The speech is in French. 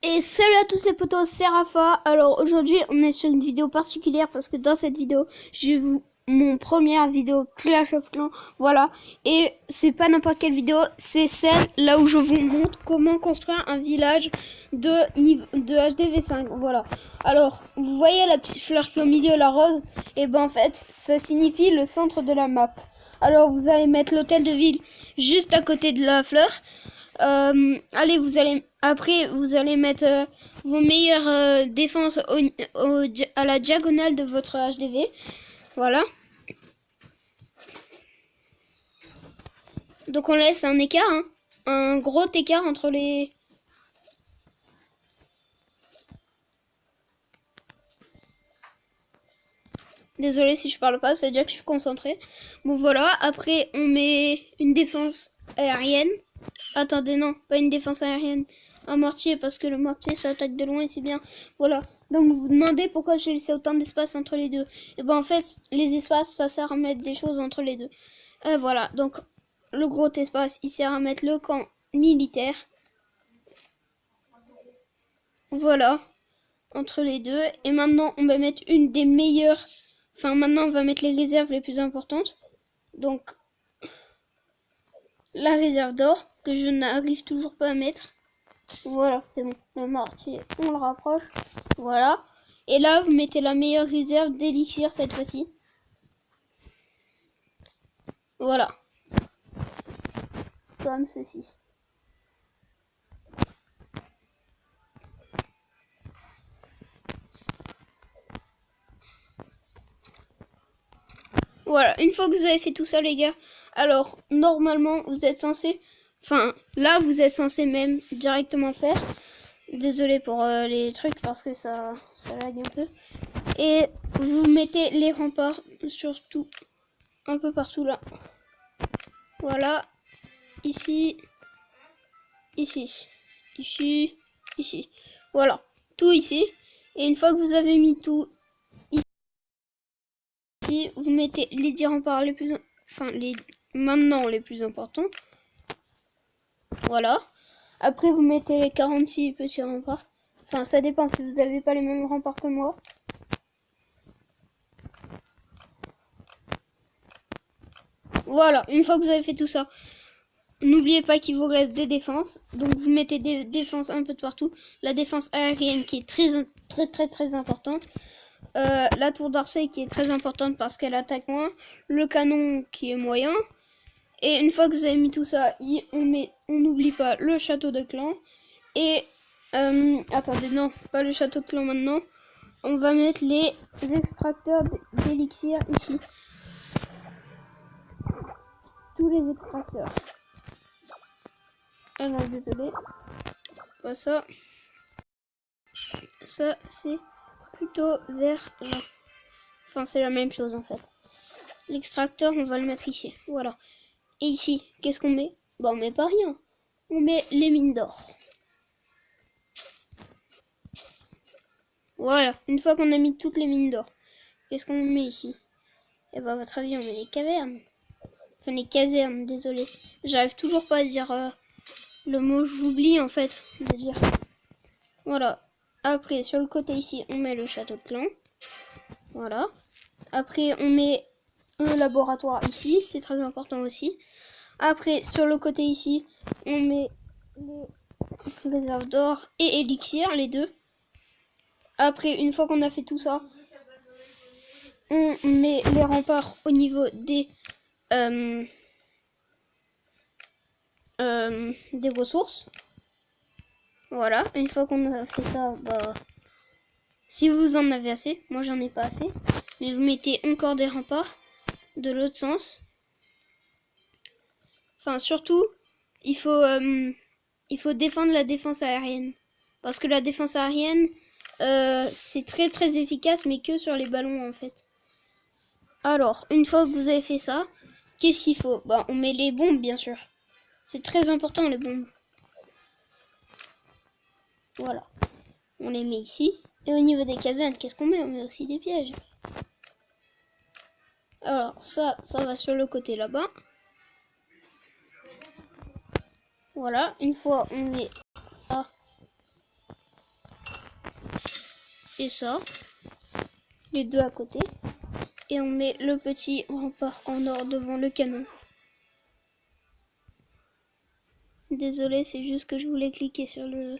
Et salut à tous les potos, c'est Rafa. Alors aujourd'hui on est sur une vidéo particulière parce que dans cette vidéo j'ai vu mon première vidéo Clash of Clans, voilà. Et c'est pas n'importe quelle vidéo, c'est celle là où je vous montre comment construire un village de HDV5, voilà. Alors vous voyez la petite fleur qui est au milieu, la rose, et ben en fait ça signifie le centre de la map. Alors vous allez mettre l'hôtel de ville juste à côté de la fleur. Allez, vous allez mettre vos meilleures défenses à la diagonale de votre HDV. Voilà. Donc on laisse un écart, hein, un gros écart entre les... Désolé si je parle pas, c'est déjà que je suis concentrée. Bon voilà, après on met une défense aérienne. Attendez, non, pas une défense aérienne. Un mortier, parce que le mortier ça attaque de loin et c'est bien. Voilà, donc vous vous demandez pourquoi j'ai laissé autant d'espace entre les deux. Et ben en fait, les espaces ça sert à mettre des choses entre les deux. Voilà, donc le gros espace il sert à mettre le camp militaire. Voilà, entre les deux. Et maintenant on va mettre une des meilleures... Enfin maintenant on va mettre les réserves les plus importantes. Donc la réserve d'or que je n'arrive toujours pas à mettre. Voilà, c'est bon. Le mortier, on le rapproche. Voilà. Et là, vous mettez la meilleure réserve d'élixir cette fois-ci. Voilà. Comme ceci. Voilà, une fois que vous avez fait tout ça, les gars, alors, normalement, vous êtes censé... Enfin, là, vous êtes censé même directement faire. Désolé pour les trucs, parce que ça lag un peu. Et vous mettez les remparts, surtout, un peu partout là. Voilà. Ici. Ici. Ici. Voilà. Tout ici. Et une fois que vous avez mis tout ici, vous mettez les 10 remparts les plus... Enfin, maintenant les plus importants. Voilà. Après, vous mettez les 46 petits remparts. Enfin, ça dépend si vous n'avez pas les mêmes remparts que moi. Voilà. Une fois que vous avez fait tout ça, n'oubliez pas qu'il vous reste des défenses. Donc, vous mettez des défenses un peu de partout. La défense aérienne qui est très importante. La tour d'archer qui est très importante parce qu'elle attaque moins. Le canon qui est moyen. Et une fois que vous avez mis tout ça, on n'oublie pas le château de clan. Et attendez, non, pas le château de clan maintenant. On va mettre les extracteurs d'élixir ici. Tous les extracteurs. Ah non, désolé. Pas ça. Ça, c'est plutôt vers là. Enfin, c'est la même chose en fait. L'extracteur, on va le mettre ici. Voilà. Et ici, qu'est-ce qu'on met? Bon, on met pas rien. On met les mines d'or. Voilà. Une fois qu'on a mis toutes les mines d'or, qu'est-ce qu'on met ici? Et bah, à votre avis, on met les cavernes. Enfin, les casernes, désolé. J'arrive toujours pas à dire le mot, j'oublie en fait de dire. Voilà. Après, sur le côté ici, on met le château de clan. Voilà. Après, on met un laboratoire ici, c'est très important aussi. Après, sur le côté ici, on met les réserves d'or et élixir, les deux. Après, une fois qu'on a fait tout ça, on met les remparts au niveau des ressources. Voilà, une fois qu'on a fait ça, bah, si vous en avez assez, moi j'en ai pas assez, mais vous mettez encore des remparts de l'autre sens. Enfin, surtout, il faut défendre la défense aérienne. Parce que la défense aérienne, c'est très efficace, mais que sur les ballons en fait. Alors, une fois que vous avez fait ça, qu'est-ce qu'il faut? Bah, on met les bombes, bien sûr. C'est très important, les bombes. Voilà. On les met ici. Et au niveau des casernes, qu'est-ce qu'on met? On met aussi des pièges. Alors, ça va sur le côté là-bas. Voilà. Une fois on met ça et ça, les deux à côté. Et on met le petit rempart en or devant le canon. Désolé, c'est juste que je voulais cliquer sur le